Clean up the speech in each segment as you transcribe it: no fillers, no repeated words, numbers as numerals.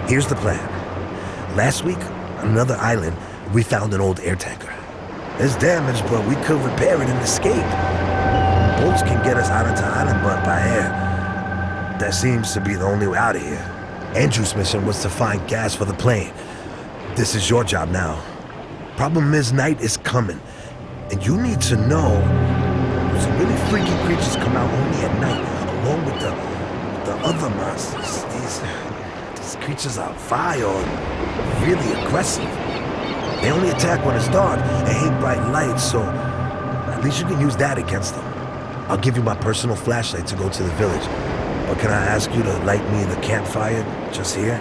Here's the plan. Last week, on another island, we found an old air tanker. It's damaged, but we could repair it and escape. Boats can get us out onto the island, but by air, that seems to be the only way out of here. Andrew's mission was to find gas for the plane. This is your job now. Problem is, night is coming, and you need to know some really freaky creatures come out only at night, along with the other monsters. These creatures are vile and really aggressive. They only attack when it's dark and hate bright lights, so at least you can use that against them. I'll give you my personal flashlight to go to the village, but can I ask you to light me the campfire just here?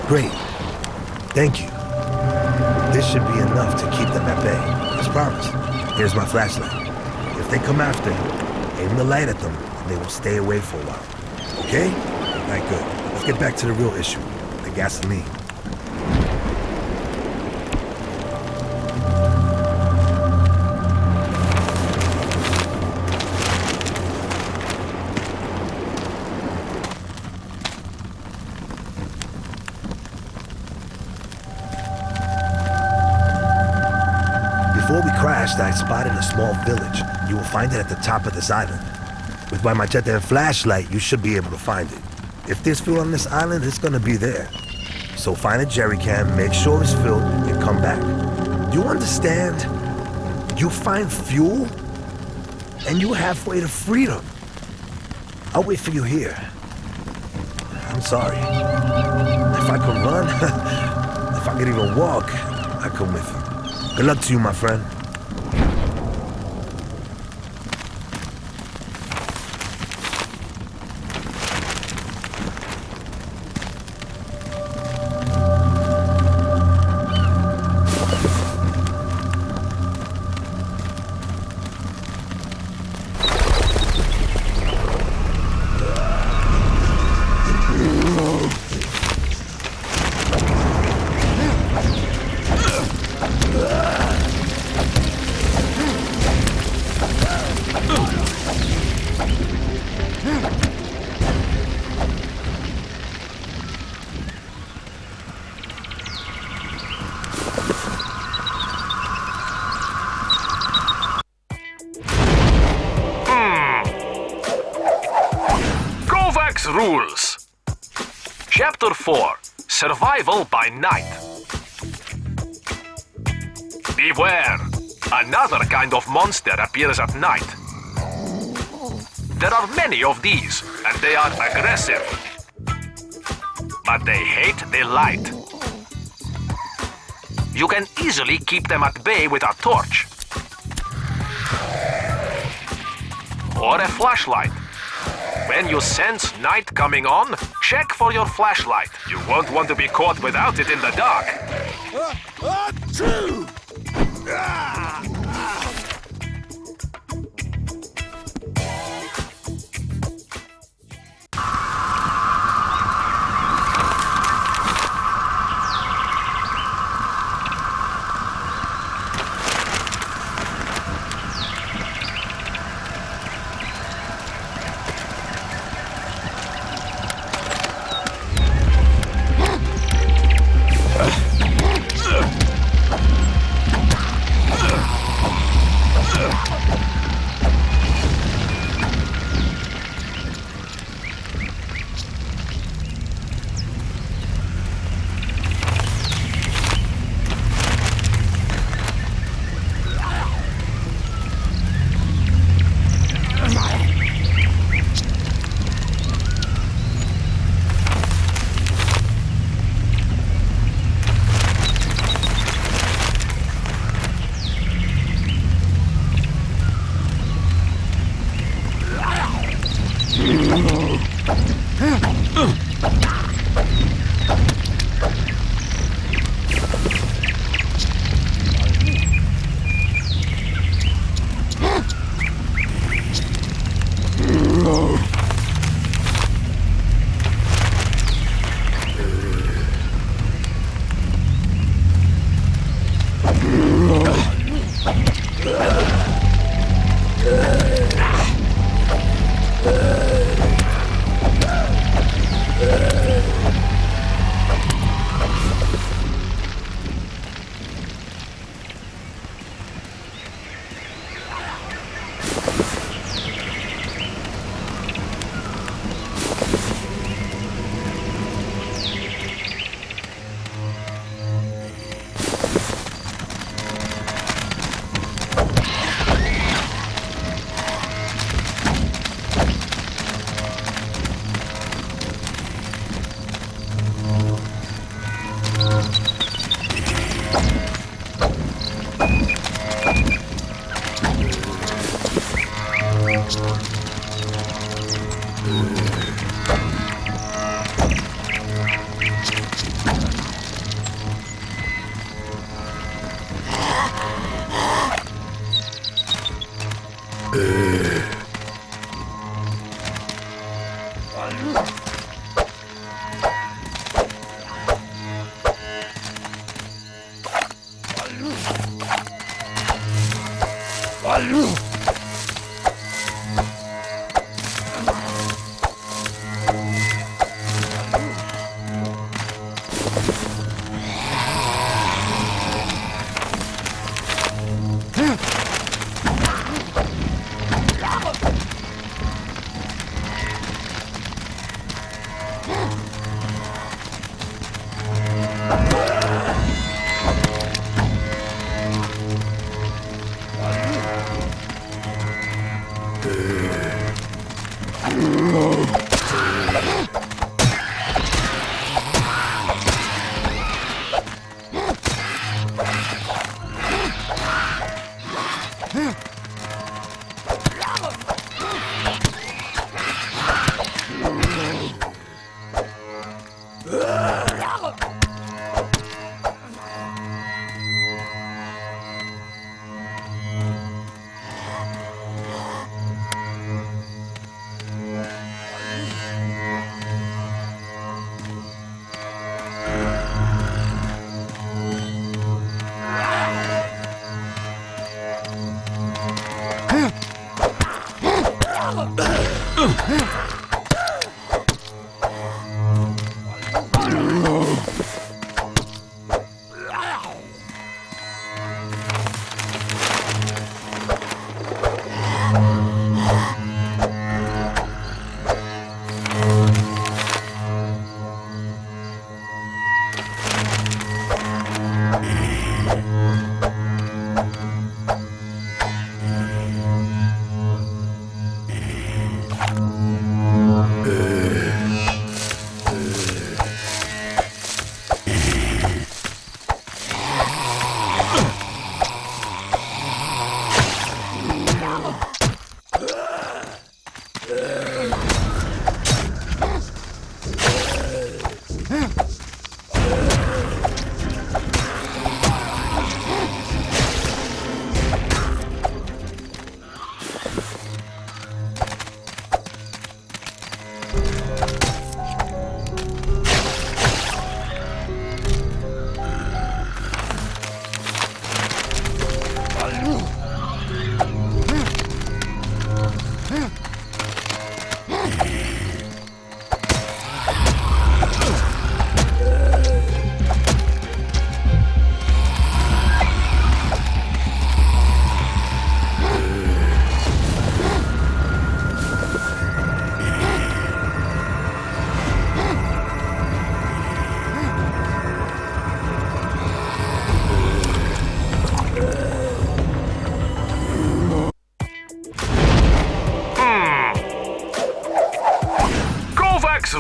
Great. Thank you. This should be enough to keep them at bay. As promised. Here's my flashlight. If they come after, aim the light at them, and they will stay away for a while. Okay? Alright, good. Let's get back to the real issue. The gasoline. Before we crashed, I spotted a small village. You will find it at the top of this island. With my machete and flashlight, you should be able to find it. If there's fuel on this island, it's gonna be there. So find a jerry can, make sure it's filled, and come back. Do you understand? You find fuel, and you're halfway to freedom. I'll wait for you here. I'm sorry. If I could run, if I could even walk, I'd come with you. Good luck to you, my friend. Rules. Chapter 4. Survival by Night. Beware! Another kind of monster appears at night. There are many of these, and they are aggressive. But they hate the light. You can easily keep them at bay with a torch. Or a flashlight. When you sense night coming on, check for your flashlight. You won't want to be caught without it in the dark.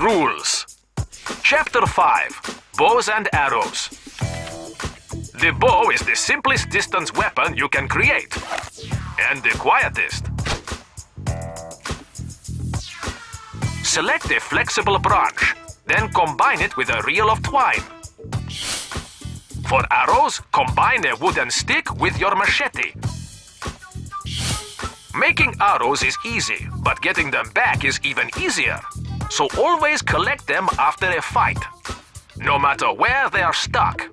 Rules. Chapter 5. Bows and Arrows. The bow is the simplest distance weapon you can create, and the quietest. Select a flexible branch, then combine it with a reel of twine. For arrows, combine a wooden stick with your machete. Making arrows is easy, but getting them back is even easier. So always collect them after a fight, no matter where they are stuck.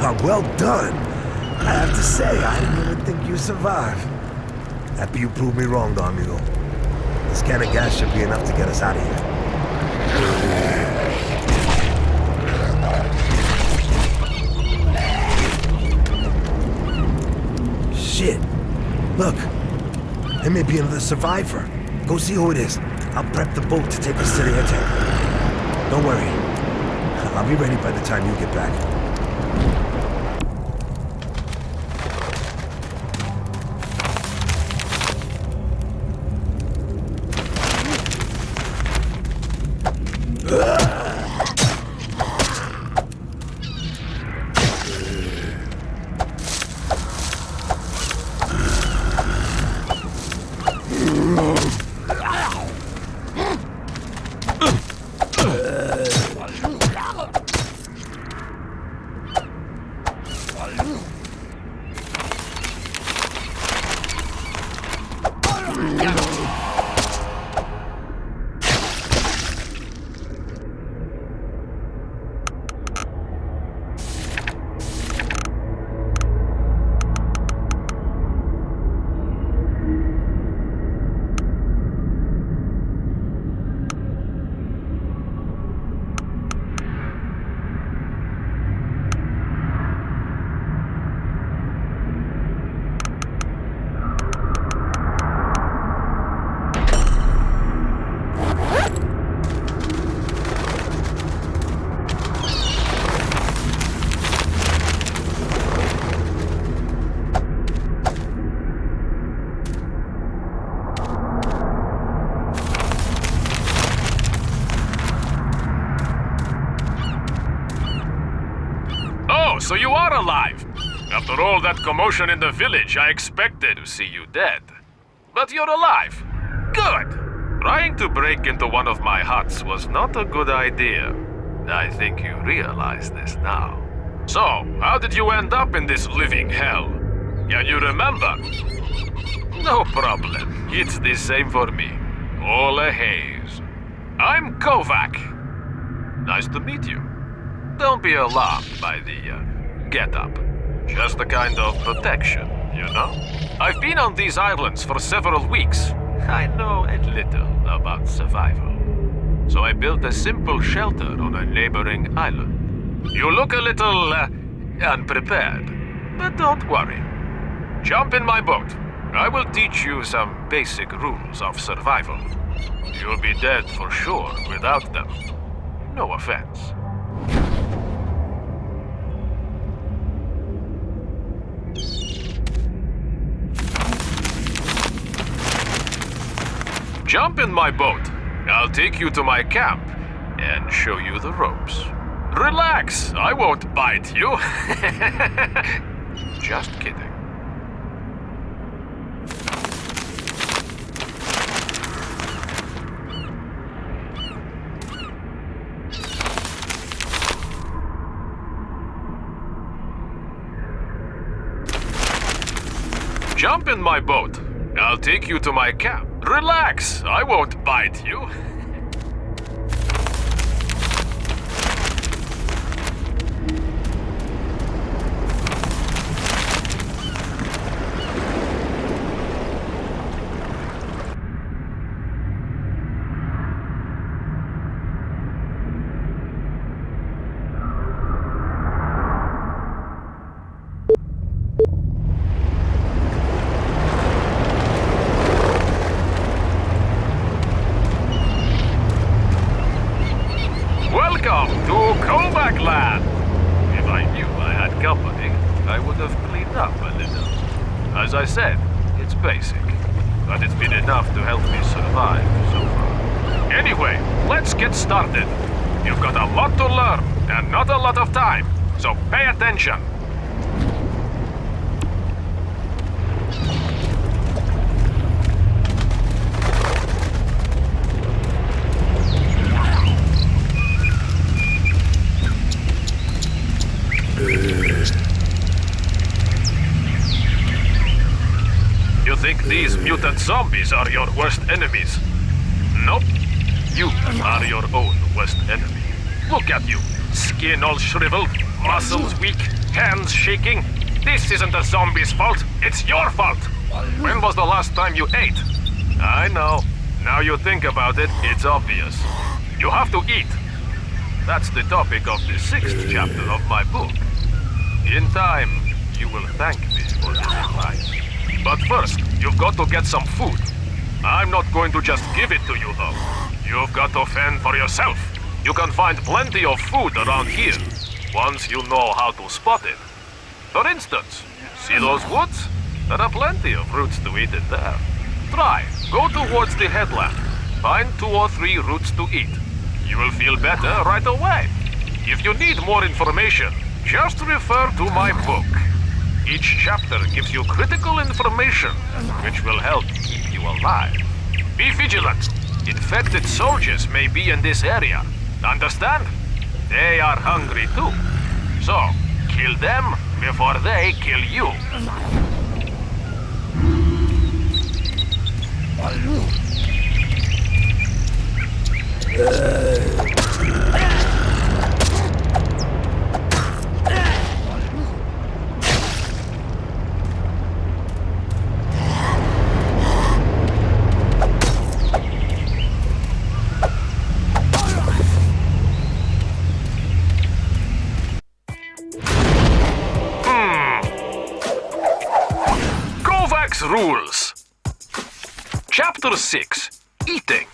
Well done. I have to say, I didn't really think you'd survive. Happy you proved me wrong, though, amigo. This can of gas should be enough to get us out of here. Shit. Look. There may be another survivor. Go see who it is. I'll prep the boat to take us to the air tank. Don't worry. I'll be ready by the time you get back. So you are alive. After all that commotion in the village, I expected to see you dead. But you're alive. Good. Trying to break into one of my huts was not a good idea. I think you realize this now. So, how did you end up in this living hell? Can you remember? No problem. It's the same for me. All a haze. I'm Kovach. Nice to meet you. Don't be alarmed by the get-up. Just a kind of protection, you know? I've been on these islands for several weeks. I know a little about survival. So I built a simple shelter on a neighboring island. You look a little unprepared, but don't worry. Jump in my boat. I will teach you some basic rules of survival. You'll be dead for sure without them. No offense. Jump in my boat. I'll take you to my camp and show you the ropes. Relax, I won't bite you. Just kidding. Jump in my boat. I'll take you to my camp. Relax, I won't bite you. Welcome to Kovach land! If I knew I had company, I would have cleaned up a little. As I said, it's basic, but it's been enough to help me survive so far. Anyway, let's get started. You've got a lot to learn, and not a lot of time, so pay attention. You think these mutant zombies are your worst enemies? Nope. You are your own worst enemy. Look at you. Skin all shriveled, muscles weak, hands shaking. This isn't the zombie's fault. It's your fault. When was the last time you ate? I know. Now you think about it, it's obvious. You have to eat. That's the topic of the 6th chapter of my book. In time, you will thank me for this advice. But first, you've got to get some food. I'm not going to just give it to you, though. You've got to fend for yourself. You can find plenty of food around here, once you know how to spot it. For instance, see those woods? There are plenty of roots to eat in there. Try, go towards the headland. Find 2 or 3 roots to eat. You will feel better right away. If you need more information, just refer to my book. Each chapter gives you critical information, which will help keep you alive. Be vigilant. Infected soldiers may be in this area. Understand? They are hungry too. So, kill them before they kill you. Kovac's rules. Chapter 6. Eating.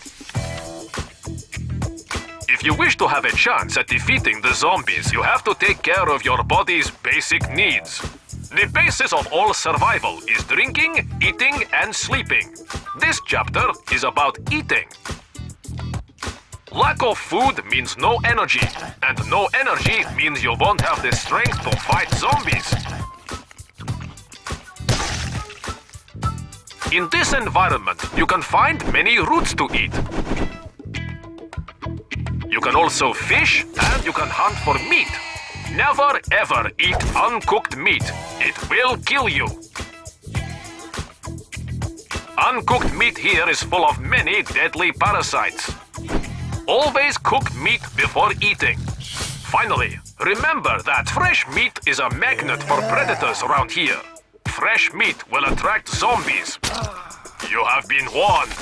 If you wish to have a chance at defeating the zombies, you have to take care of your body's basic needs. The basis of all survival is drinking, eating, and sleeping. This chapter is about eating. Lack of food means no energy, and no energy means you won't have the strength to fight zombies. In this environment, you can find many roots to eat. You can also fish, and you can hunt for meat. Never ever eat uncooked meat. It will kill you. Uncooked meat here is full of many deadly parasites. Always cook meat before eating. Finally, remember that fresh meat is a magnet for predators around here. Fresh meat will attract zombies. You have been warned.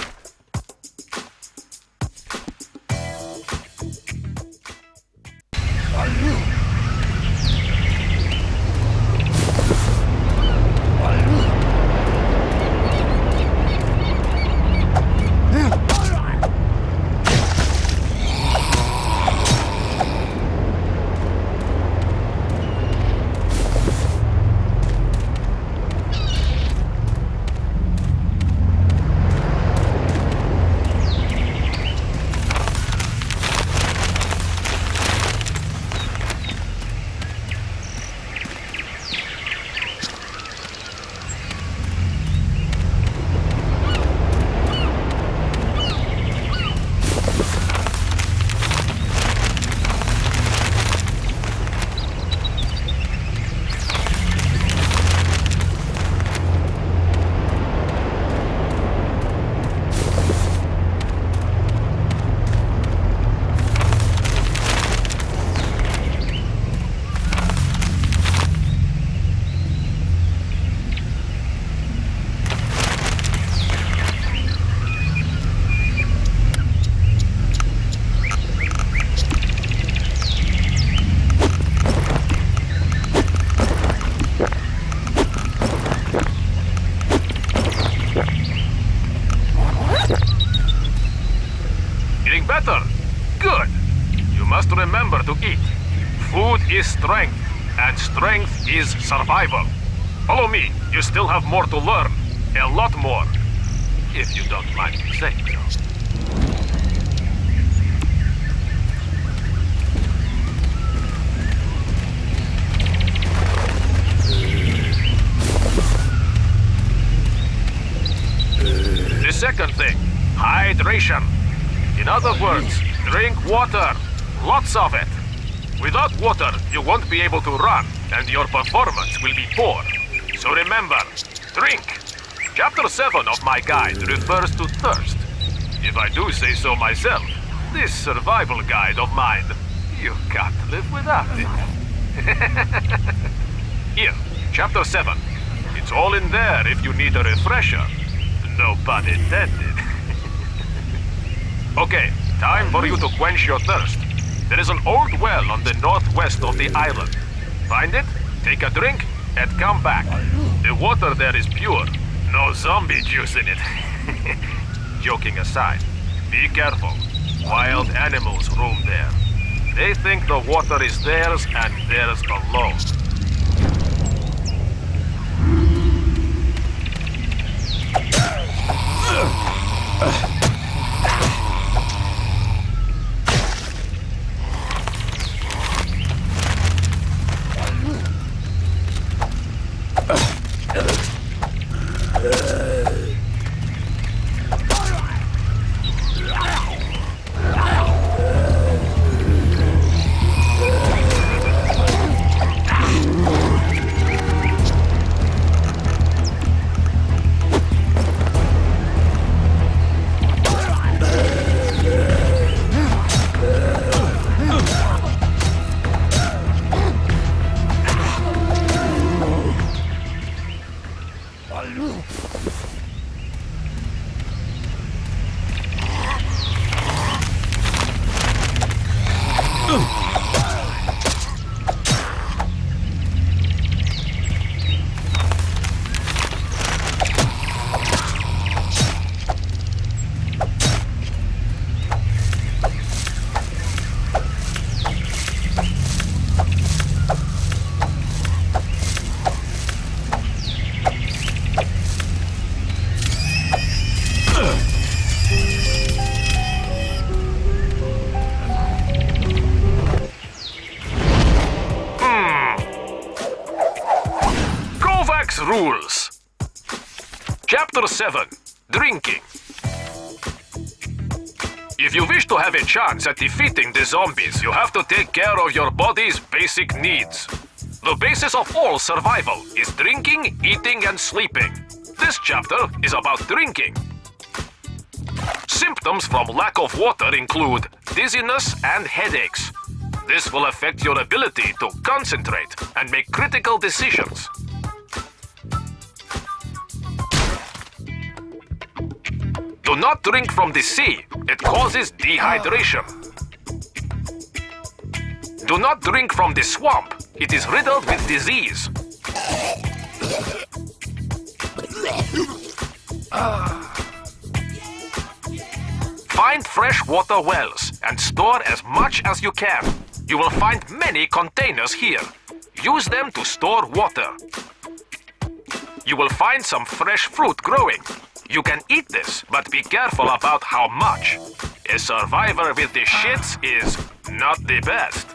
Better? Good. You must remember to eat. Food is strength, and strength is survival. Follow me. You still have more to learn. A lot more. If you don't mind me saying so. The second thing, hydration. In other words, drink water. Lots of it. Without water, you won't be able to run, and your performance will be poor. So remember, drink. Chapter 7 of my guide refers to thirst. If I do say so myself, this survival guide of mine You can't live without it. Here, Chapter 7. It's all in there if you need a refresher. No pun intended. Okay, time for you to quench your thirst. There is an old well on the northwest of the island. Find it, take a drink, and come back. The water there is pure. No zombie juice in it. Joking aside, be careful. Wild animals roam there. They think the water is theirs and theirs alone. Rules. Chapter 7. Drinking. If you wish to have a chance at defeating the zombies, you have to take care of your body's basic needs. The basis of all survival is drinking, eating, and sleeping. This chapter is about drinking. Symptoms from lack of water include dizziness and headaches. This will affect your ability to concentrate and make critical decisions. Do not drink from the sea. It causes dehydration. Do not drink from the swamp. It is riddled with disease. Find freshwater wells and store as much as you can. You will find many containers here. Use them to store water. You will find some fresh fruit growing. You can eat this, but be careful about how much. A survivor with the shits is not the best.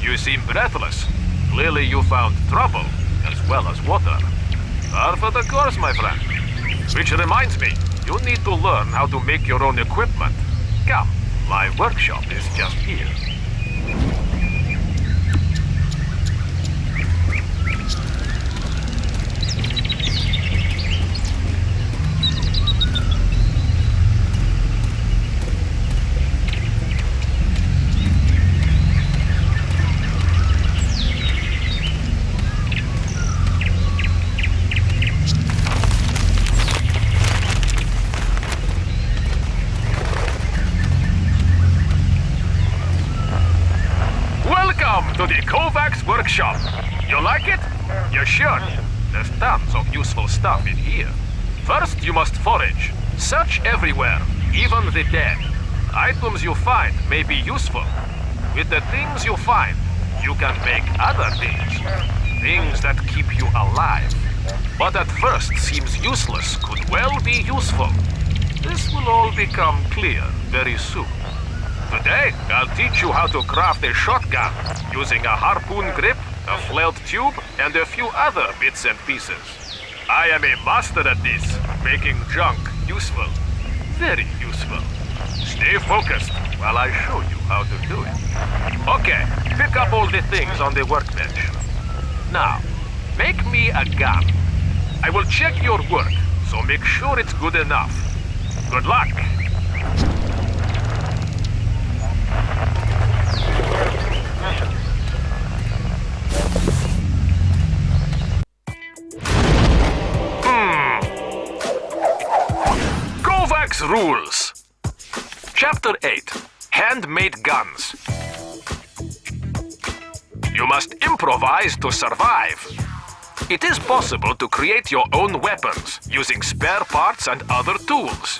You seem breathless. Clearly you found trouble, as well as water. Par for the course, my friend. Which reminds me, you need to learn how to make your own equipment. Come, my workshop is just here. workshop. You like it? You should. There's tons of useful stuff in here. First, you must forage. Search everywhere, even the dead. Items you find may be useful. With the things you find, you can make other things. Things that keep you alive. What at first seems useless could well be useful. This will all become clear very soon. Today, I'll teach you how to craft a shotgun using a harpoon grip, a flailed tube, and a few other bits and pieces. I am a master at this, making junk useful. Very useful. Stay focused while I show you how to do it. Okay, pick up all the things on the workbench. Now, make me a gun. I will check your work, so make sure it's good enough. Good luck! Kovac's Rules. Chapter 8. Handmade Guns. You must improvise to survive. It is possible to create your own weapons using spare parts and other tools.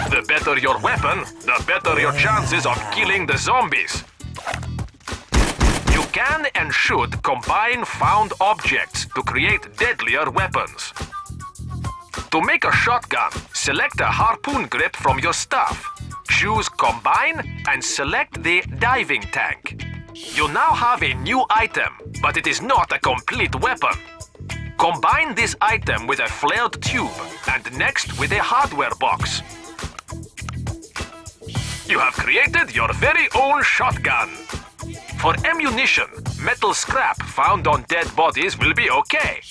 The better your weapon, the better your chances of killing the zombies. You can and should combine found objects to create deadlier weapons. To make a shotgun, select a harpoon grip from your stuff. Choose Combine and select the diving tank. You now have a new item, but it is not a complete weapon. Combine this item with a flailed tube and next with a hardware box. You have created your very own shotgun. For ammunition, metal scrap found on dead bodies will be okay.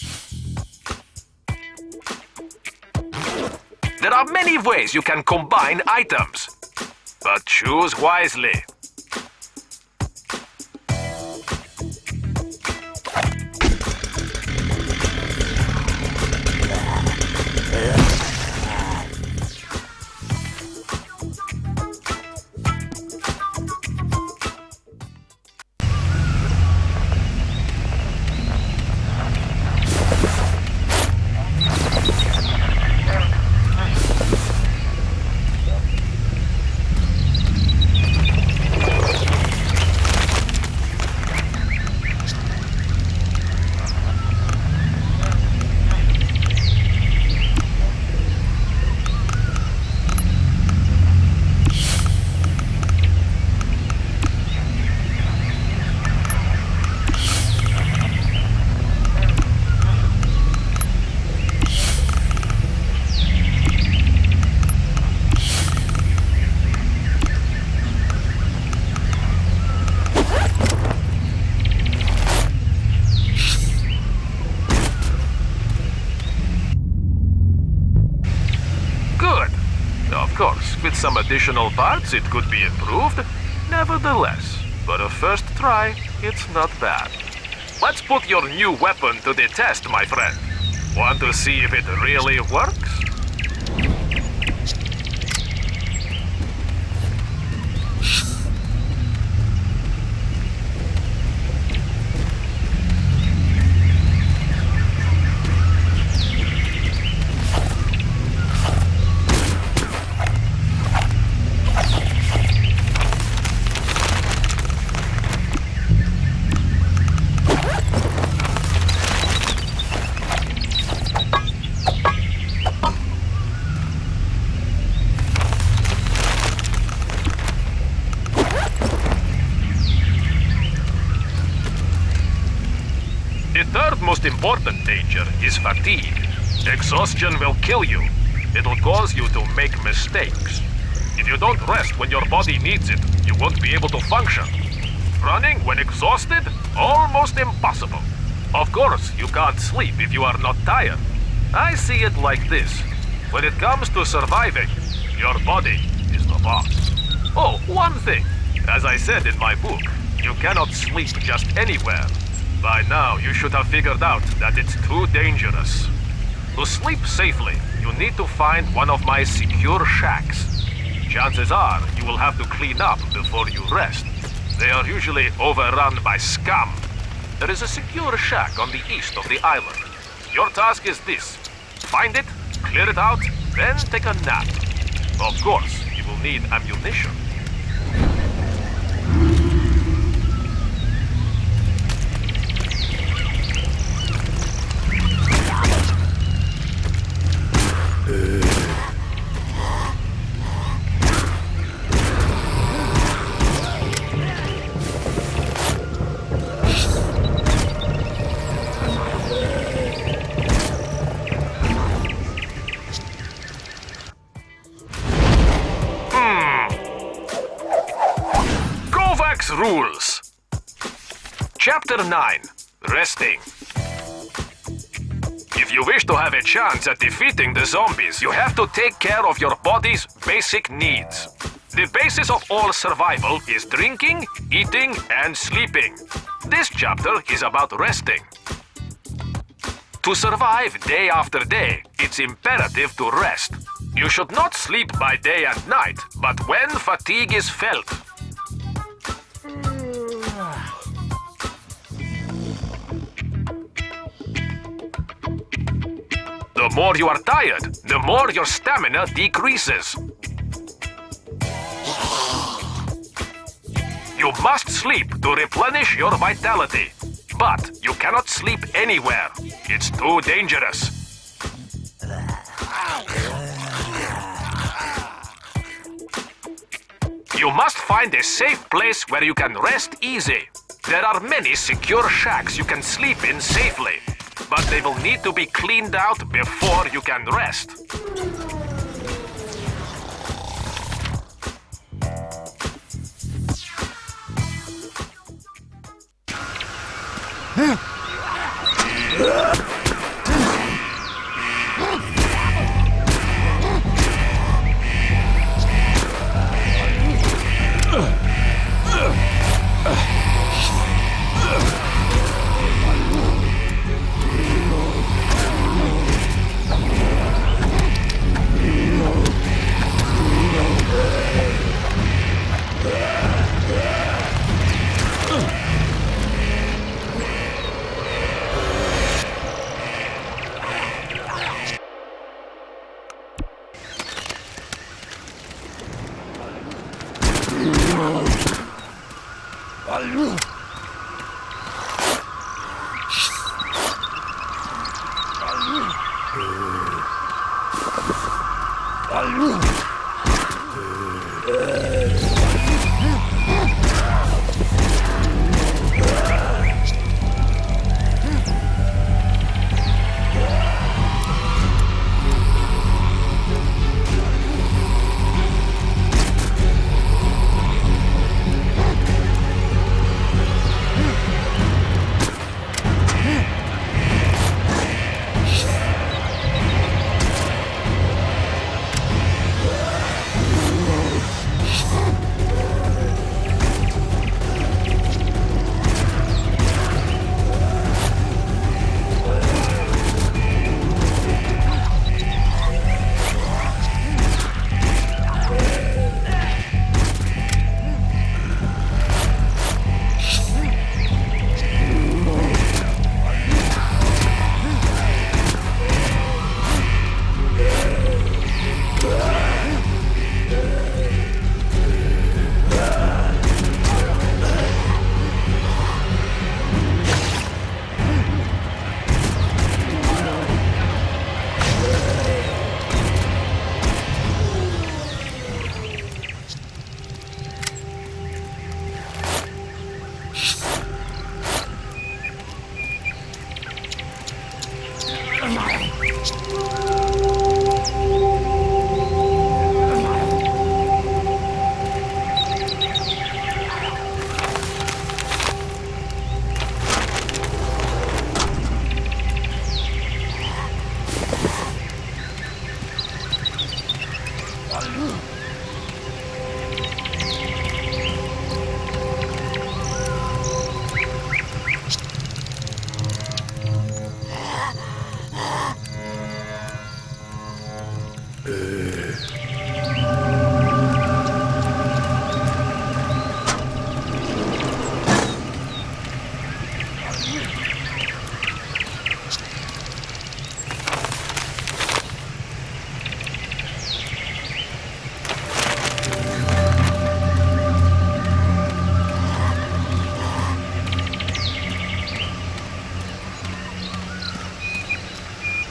There are many ways you can combine items, but choose wisely. With some additional parts, it could be improved. Nevertheless, for a first try, it's not bad. Let's put your new weapon to the test, my friend. Want to see if it really works? The third most important danger is fatigue. Exhaustion will kill you. It'll cause you to make mistakes. If you don't rest when your body needs it, you won't be able to function. Running when exhausted? Almost impossible. Of course, you can't sleep if you are not tired. I see it like this. When it comes to surviving, your body is the boss. Oh, one thing. As I said in my book, you cannot sleep just anywhere. By now, you should have figured out that it's too dangerous. To sleep safely, you need to find one of my secure shacks. Chances are you will have to clean up before you rest. They are usually overrun by scum. there is a secure shack on the east of the island. Your task is this. Find it, clear it out, then take a nap. Of course, you will need ammunition. Kovac's rules. Chapter 9. Resting. If you wish to have a chance at defeating the zombies, you have to take care of your body's basic needs. The basis of all survival is drinking, eating, and sleeping. This chapter is about resting. To survive day after day, it's imperative to rest. You should not sleep by day and night, but when fatigue is felt. The more you are tired, the more your stamina decreases. You must sleep to replenish your vitality. But you cannot sleep anywhere. It's too dangerous. You must find a safe place where you can rest easy. There are many secure shacks you can sleep in safely, but they will need to be cleaned out before you can rest.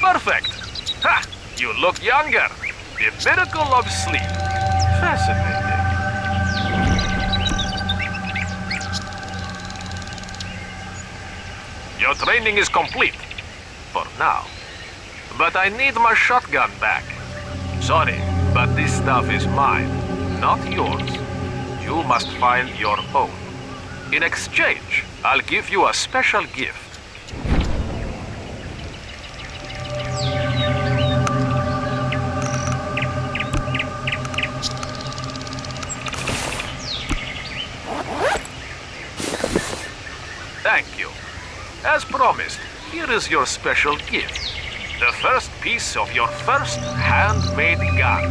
Perfect! Ha! You look younger. The miracle of sleep. Fascinating. Your training is complete. For now. But I need my shotgun back. Sorry, but this stuff is mine, not yours. You must find your own. In exchange, I'll give you a special gift. Thank you. As promised, here is your special gift. The first piece of your first handmade gun.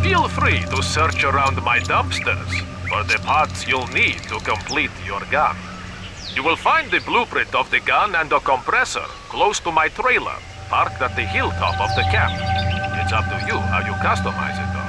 Feel free to search around my dumpsters for the parts you'll need to complete your gun. You will find the blueprint of the gun and the compressor close to my trailer, parked at the hilltop of the camp. It's up to you how you customize it, though.